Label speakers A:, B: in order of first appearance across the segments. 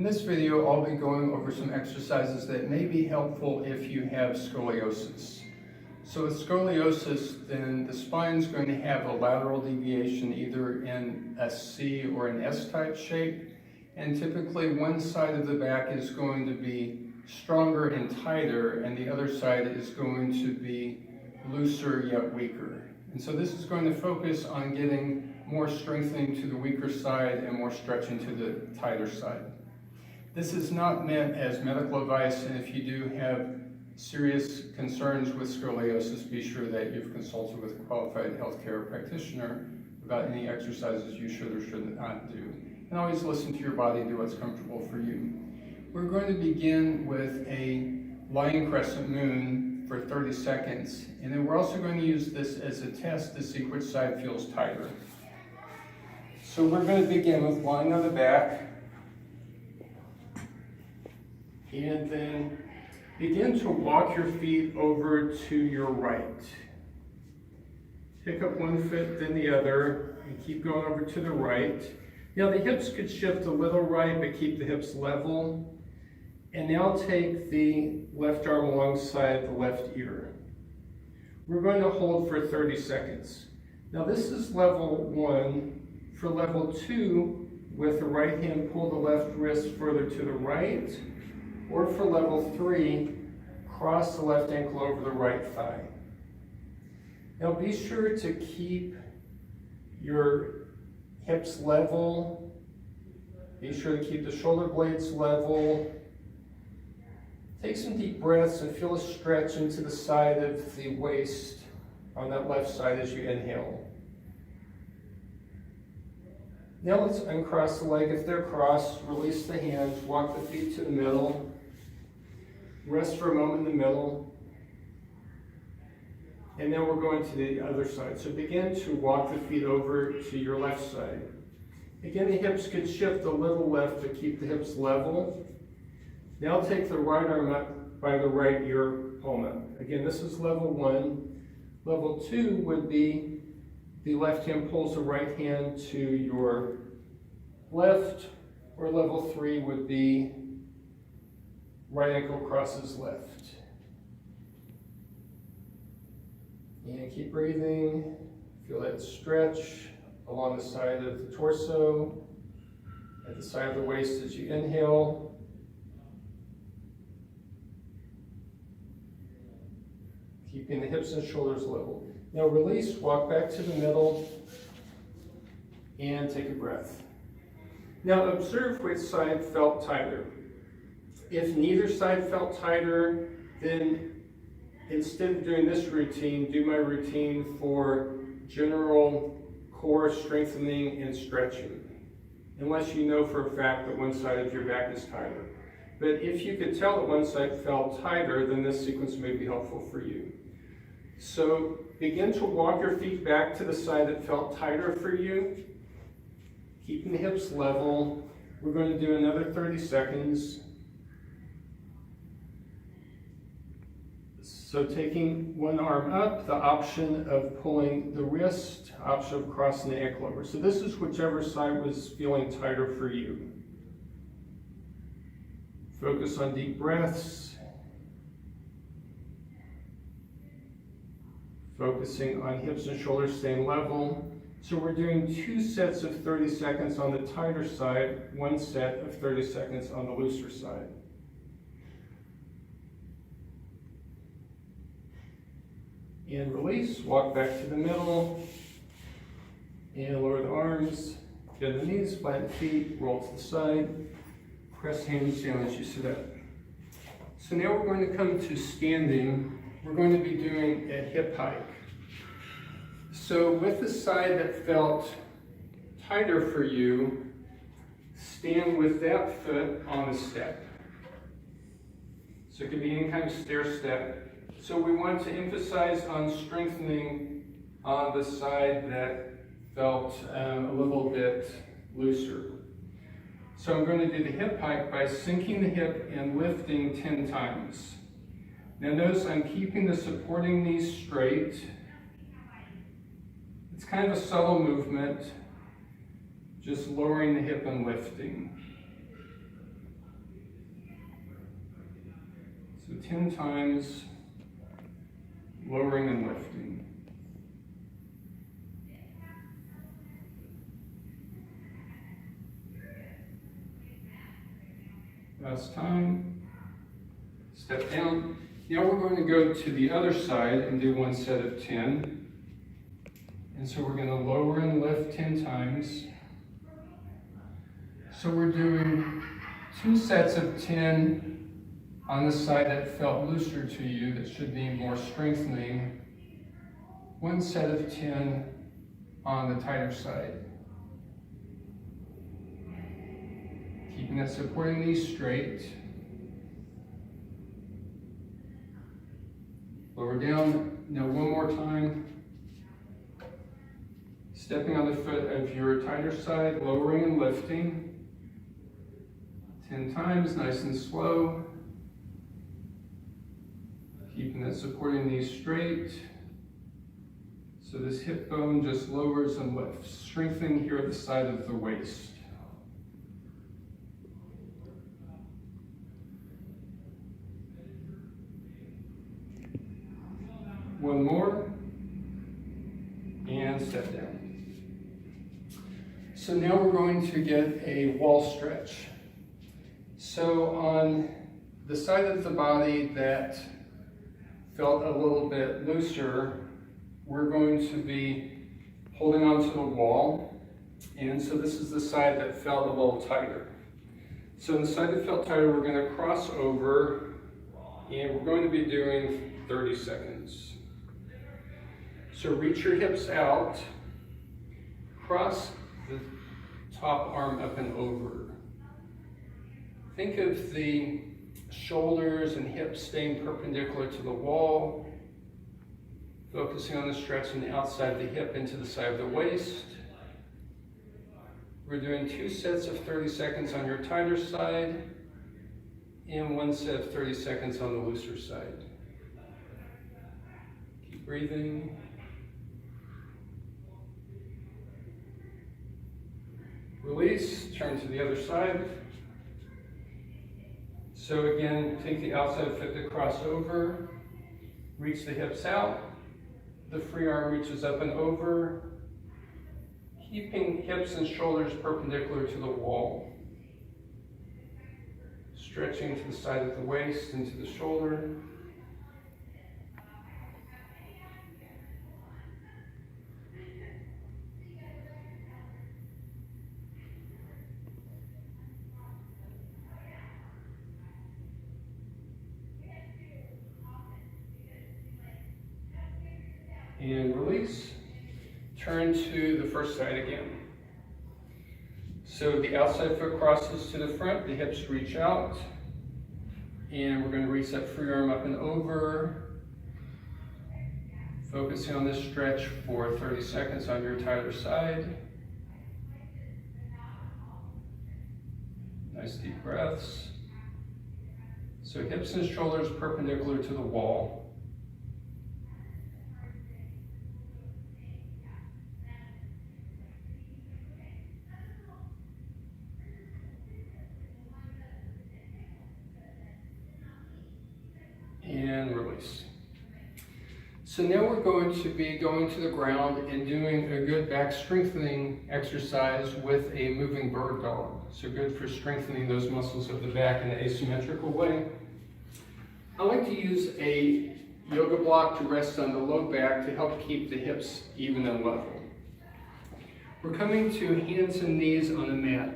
A: In this video, I'll be going over some exercises that may be helpful if you have scoliosis. So with scoliosis, then the spine is going to have a lateral deviation either in a C or an S-type shape. And typically one side of the back is going to be stronger and tighter, and the other side is going to be looser yet weaker. And so this is going to focus on getting more strengthening to the weaker side and more stretching to the tighter side. This is not meant as medical advice, and if you do have serious concerns with scoliosis, be sure that you've consulted with a qualified healthcare practitioner about any exercises you should or should not do. And always listen to your body, do what's comfortable for you. We're going to begin with a Lying Crescent Moon for 30 seconds, and then we're also going to use this as a test to see which side feels tighter. So we're going to begin with lying on the back, and then begin to walk your feet over to your right. Pick up one foot, then the other, and keep going over to the right. Now the hips could shift a little right, but keep the hips level. And now take the left arm alongside the left ear. We're going to hold for 30 seconds. Now this is level 1. For level 2, with the right hand, pull the left wrist further to the right. Or for level 3, cross the left ankle over the right thigh. Now be sure to keep your hips level. Be sure to keep the shoulder blades level. Take some deep breaths and feel a stretch into the side of the waist on that left side as you inhale. Now let's uncross the leg. If they're crossed, release the hands, walk the feet to the middle. Rest for a moment in the middle. And then we're going to the other side. So begin to walk the feet over to your left side. Again, the hips could shift a little left to keep the hips level. Now take the right arm up by the right ear, palm up. Again, this is level 1. Level 2 would be the left hand pulls the right hand to your left, or level 3 would be right ankle crosses left. And keep breathing. Feel that stretch along the side of the torso, at the side of the waist as you inhale. Keeping the hips and shoulders level. Now release, walk back to the middle, and take a breath. Now observe which side felt tighter. If neither side felt tighter, then instead of doing this routine, do my routine for general core strengthening and stretching, unless you know for a fact that one side of your back is tighter. But if you could tell that one side felt tighter, then this sequence may be helpful for you. So begin to walk your feet back to the side that felt tighter for you, keeping the hips level. We're going to do another 30 seconds. So taking one arm up, the option of pulling the wrist, option of crossing the ankle over. So this is whichever side was feeling tighter for you. Focus on deep breaths. Focusing on hips and shoulders staying level. So we're doing 2 sets of 30 seconds on the tighter side, 1 set of 30 seconds on the looser side. And release, walk back to the middle, and lower the arms, bend the knees, flatten the feet, roll to the side, press hands down as you sit up. So now we're going to come to standing. We're going to be doing a hip hike. So with the side that felt tighter for you, stand with that foot on the step. So it could be any kind of stair step. So we want to emphasize on strengthening on the side that felt a little bit looser. So I'm going to do the hip hike by sinking the hip and lifting 10 times. Now notice I'm keeping the supporting knees straight. It's kind of a subtle movement, just lowering the hip and lifting. 10 times, lowering and lifting. Last time, step down. Now we're going to go to the other side and do one set of 10. And so we're going to lower and lift 10 times. So we're doing 2 sets of 10 on the side that felt looser to you, that should need more strengthening. 1 set of 10 on the tighter side. Keeping that supporting knee straight. Lower down. Now one more time. Stepping on the foot of your tighter side, lowering and lifting. 10 times, nice and slow. Keeping that supporting knee straight. So this hip bone just lowers and lifts, strengthening here at the side of the waist. One more, and step down. So now we're going to get a wall stretch. So on the side of the body that felt a little bit looser, we're going to be holding onto the wall. And so this is the side that felt a little tighter. So on the side that felt tighter, we're going to cross over, and we're going to be doing 30 seconds. So reach your hips out, cross the top arm up and over. Think of the shoulders and hips staying perpendicular to the wall, focusing on the stretch from the outside of the hip into the side of the waist. We're doing 2 sets of 30 seconds on your tighter side and 1 set of 30 seconds on the looser side. Keep breathing. Release, turn to the other side. So again, take the outside foot to cross over, reach the hips out, the free arm reaches up and over, keeping hips and shoulders perpendicular to the wall. Stretching to the side of the waist into the shoulder. And release. Turn to the first side again. So the outside foot crosses to the front, the hips reach out, and we're going to reach that free arm up and over, focusing on this stretch for 30 seconds on your tighter side. Nice deep breaths. So hips and shoulders perpendicular to the wall. And release. So now we're going to be going to the ground and doing a good back strengthening exercise with a moving bird dog. So good for strengthening those muscles of the back in an asymmetrical way. I like to use a yoga block to rest on the low back to help keep the hips even and level. We're coming to hands and knees on the mat.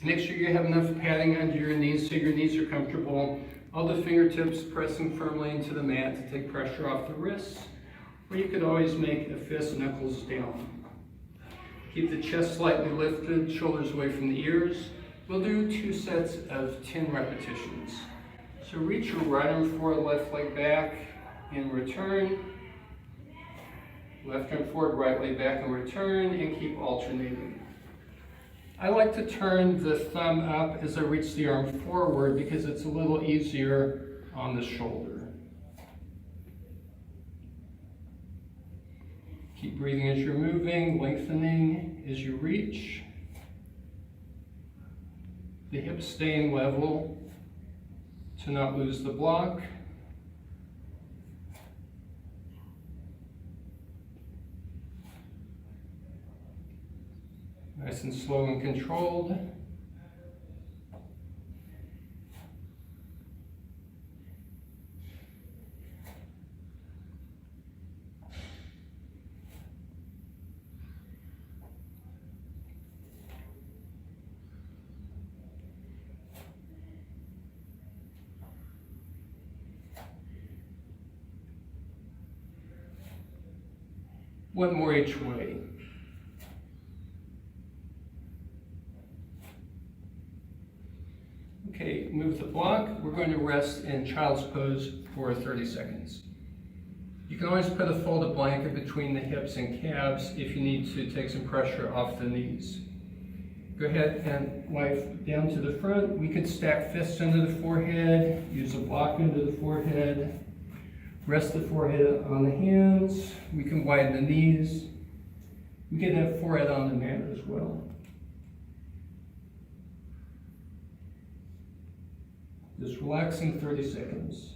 A: Make sure you have enough padding under your knees so your knees are comfortable. All the fingertips pressing firmly into the mat to take pressure off the wrists, or you could always make a fist knuckles down. Keep the chest slightly lifted, shoulders away from the ears. We'll do 2 sets of 10 repetitions. So reach your right arm forward, left leg back, and return. Left arm forward, right leg back, and return, and keep alternating. I like to turn the thumb up as I reach the arm forward because it's a little easier on the shoulder. Keep breathing as you're moving, lengthening as you reach. The hips staying level to not lose the block. Nice and slow and controlled. One more each way. Okay, move the block. We're going to rest in child's pose for 30 seconds. You can always put a folded blanket between the hips and calves if you need to take some pressure off the knees. Go ahead and lie down to the front. We could stack fists under the forehead, use a block under the forehead, rest the forehead on the hands. We can widen the knees. We can have forehead on the mat as well. Just relaxing 30 seconds.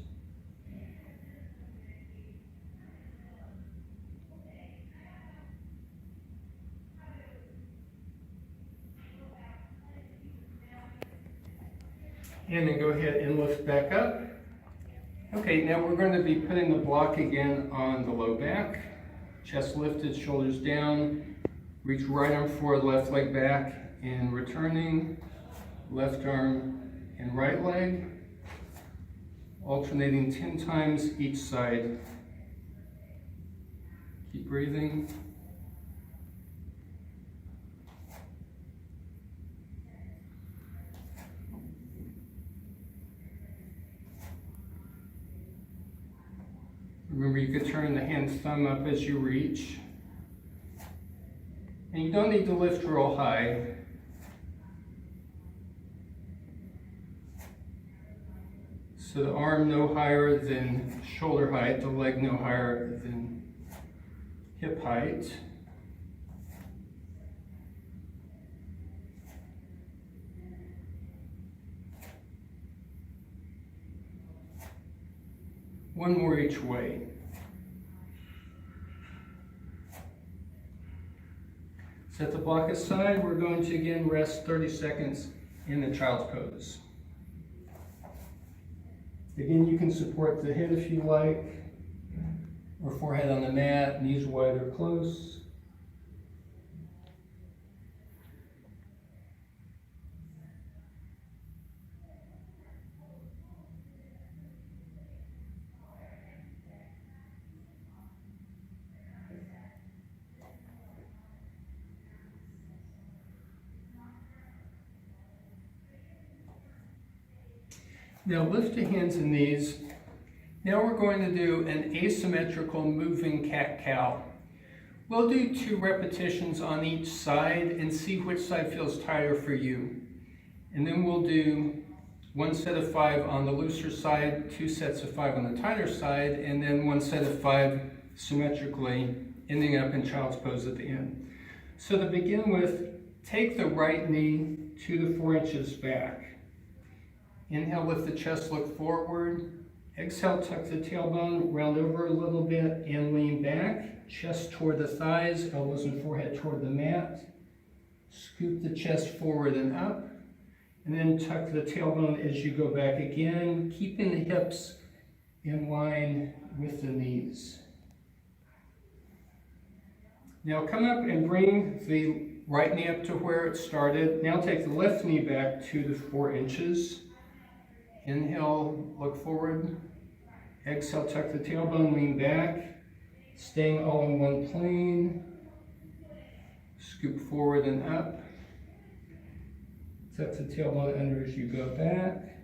A: And then go ahead and lift back up. Okay, now we're going to be putting the block again on the low back. Chest lifted, shoulders down. Reach right arm forward, left leg back, and returning. Left arm and right leg. Alternating 10 times each side. Keep breathing. Remember, you could turn the hand thumb up as you reach. And you don't need to lift real high. So the arm no higher than shoulder height, the leg no higher than hip height. One more each way. Set the block aside. We're going to again rest 30 seconds in the child's pose. Again, you can support the head if you like, or forehead on the mat, knees wide or close. Now lift your hands and knees. Now we're going to do an asymmetrical moving cat-cow. We'll do 2 repetitions on each side and see which side feels tighter for you. And then we'll do 1 set of 5 on the looser side, 2 sets of 5 on the tighter side, and then 1 set of 5 symmetrically, ending up in child's pose at the end. So to begin with, take the right knee 2 to 4 inches back. Inhale, lift the chest, look forward. Exhale, tuck the tailbone, round over a little bit and lean back. Chest toward the thighs, elbows and forehead toward the mat. Scoop the chest forward and up. And then tuck the tailbone as you go back again, keeping the hips in line with the knees. Now come up and bring the right knee up to where it started. Now take the left knee back 2 to 4 inches. Inhale, look forward. Exhale, tuck the tailbone, lean back. Staying all in one plane. Scoop forward and up. Tuck the tailbone under as you go back.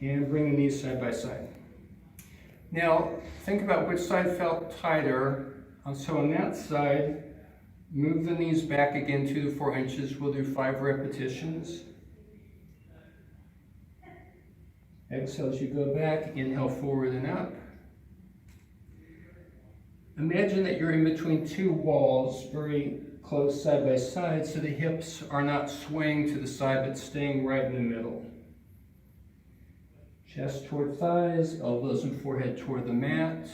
A: And bring the knees side by side. Now, think about which side felt tighter. So on that side, move the knees back again 2 to 4 inches. We'll do 5 repetitions. Exhale as you go back, inhale forward and up. Imagine that you're in between 2 walls, very close side by side, so the hips are not swaying to the side, but staying right in the middle. Chest toward thighs, elbows and forehead toward the mat.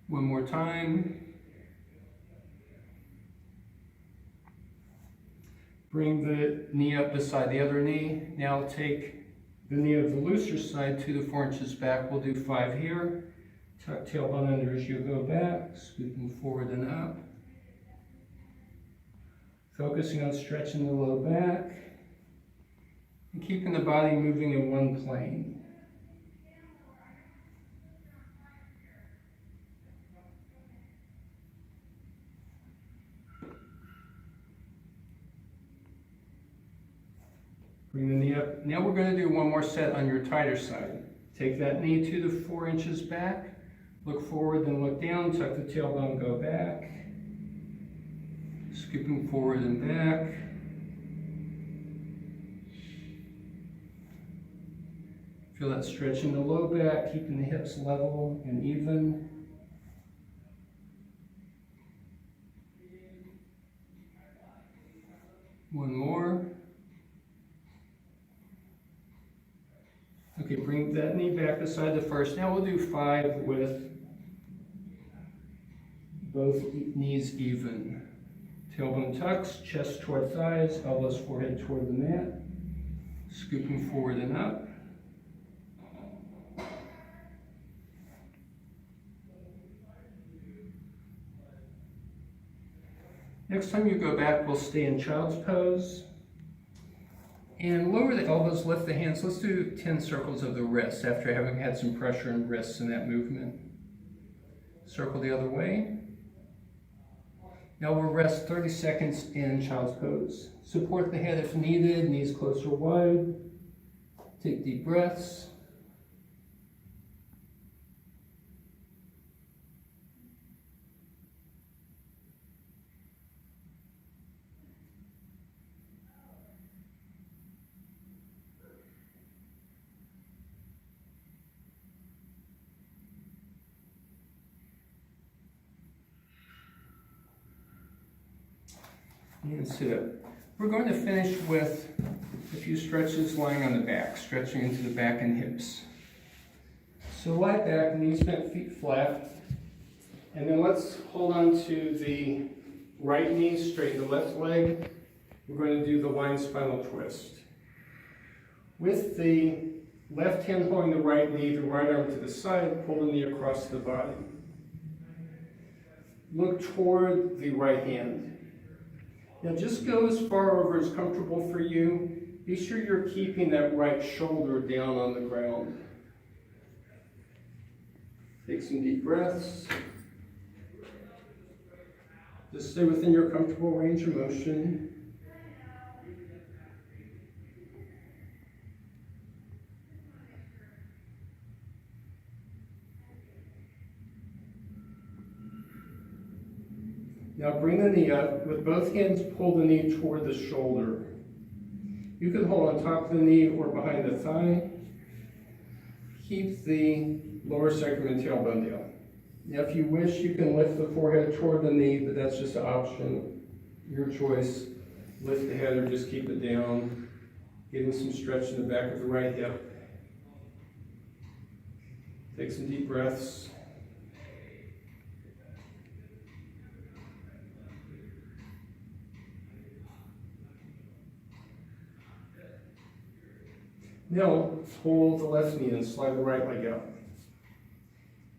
A: One more time. Bring the knee up beside the other knee. Now take the knee of the looser side 2 to 4 inches back. We'll do 5 here. Tuck tailbone under as you go back, scooping forward and up. Focusing on stretching the low back and keeping the body moving in one plane. Bring the knee up. Now we're going to do one more set on your tighter side. Take that knee 2 to 4 inches back. Look forward, then look down. Tuck the tailbone, go back. Scooping forward and back. Feel that stretch in the low back, keeping the hips level and even. One more. Okay, bring that knee back beside the first. Now we'll do 5 with both knees even. Tailbone tucks, chest toward thighs, elbows forehead toward the mat. Scooping forward and up. Next time you go back, we'll stay in child's pose. And lower the elbows, lift the hands. Let's do 10 circles of the wrists after having had some pressure in wrists in that movement. Circle the other way. Now we'll rest 30 seconds in child's pose. Support the head if needed, knees close or wide. Take deep breaths. And sit up. We're going to finish with a few stretches lying on the back, stretching into the back and hips. So lie back, knees bent, feet flat. And then let's hold on to the right knee, straighten the left leg. We're going to do the lying spinal twist. With the left hand holding the right knee, the right arm to the side, pull the knee across the body. Look toward the right hand. Now just go as far over as comfortable for you. Be sure you're keeping that right shoulder down on the ground. Take some deep breaths. Just stay within your comfortable range of motion. Now bring the knee up. With both hands, pull the knee toward the shoulder. You can hold on top of the knee or behind the thigh. Keep the lower sacrum and tailbone down. Now if you wish, you can lift the forehead toward the knee, but that's just an option. Your choice. Lift the head or just keep it down. Getting some stretch in the back of the right hip. Take some deep breaths. Now, hold the left knee and slide the right leg out.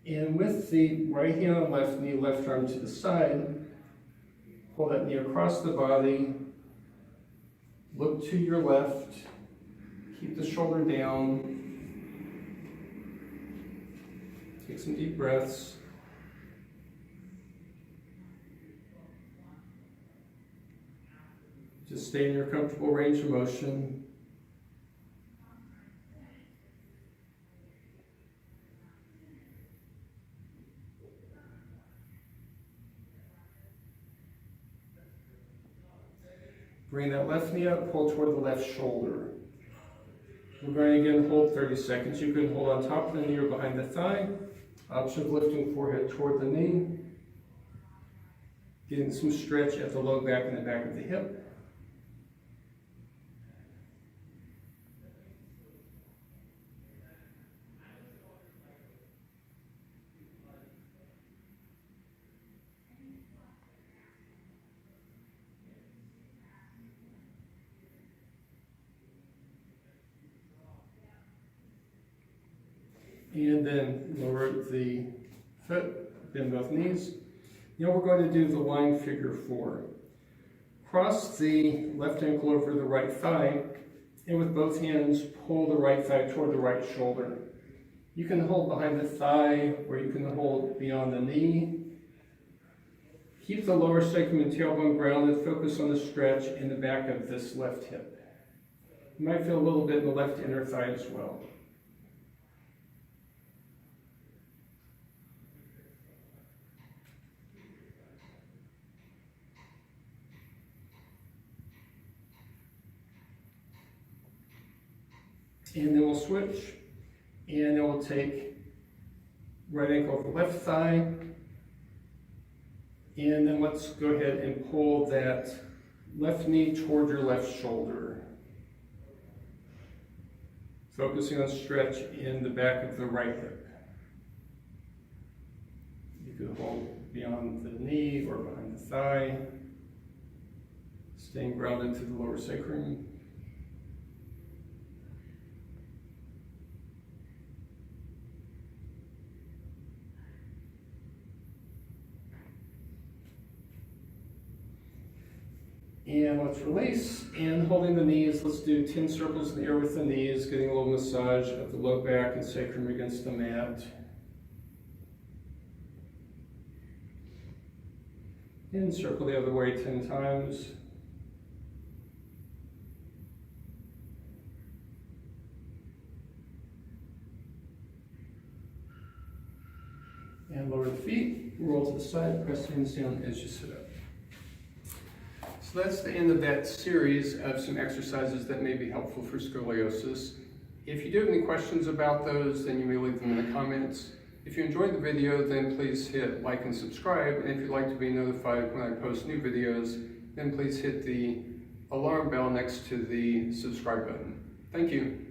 A: And with the right hand on left knee, left arm to the side, pull that knee across the body, look to your left, keep the shoulder down, take some deep breaths. Just stay in your comfortable range of motion. Bring that left knee up, pull toward the left shoulder. We're going to again hold 30 seconds. You can hold on top of the knee or behind the thigh. Option of lifting forehead toward the knee. Getting some stretch at the low back and the back of the hip. And then lower the foot, bend both knees. Now we're going to do the lying figure 4. Cross the left ankle over the right thigh, and with both hands, pull the right thigh toward the right shoulder. You can hold behind the thigh, or you can hold beyond the knee. Keep the lower sacrum and tailbone grounded. Focus on the stretch in the back of this left hip. You might feel a little bit in the left inner thigh as well. And then we'll switch, and then we'll take right ankle over left thigh, and then let's go ahead and pull that left knee toward your left shoulder. Focusing on stretch in the back of the right hip. You could hold beyond the knee or behind the thigh, staying grounded to the lower sacrum. And let's release, and holding the knees, let's do 10 circles in the air with the knees, getting a little massage of the low back and sacrum against the mat. And circle the other way 10 times. And lower the feet, roll to the side, press the hands down as you sit up. So that's the end of that series of some exercises that may be helpful for scoliosis. If you do have any questions about those, then you may leave them in the comments. If you enjoyed the video, then please hit like and subscribe. And if you'd like to be notified when I post new videos, then please hit the alarm bell next to the subscribe button. Thank you.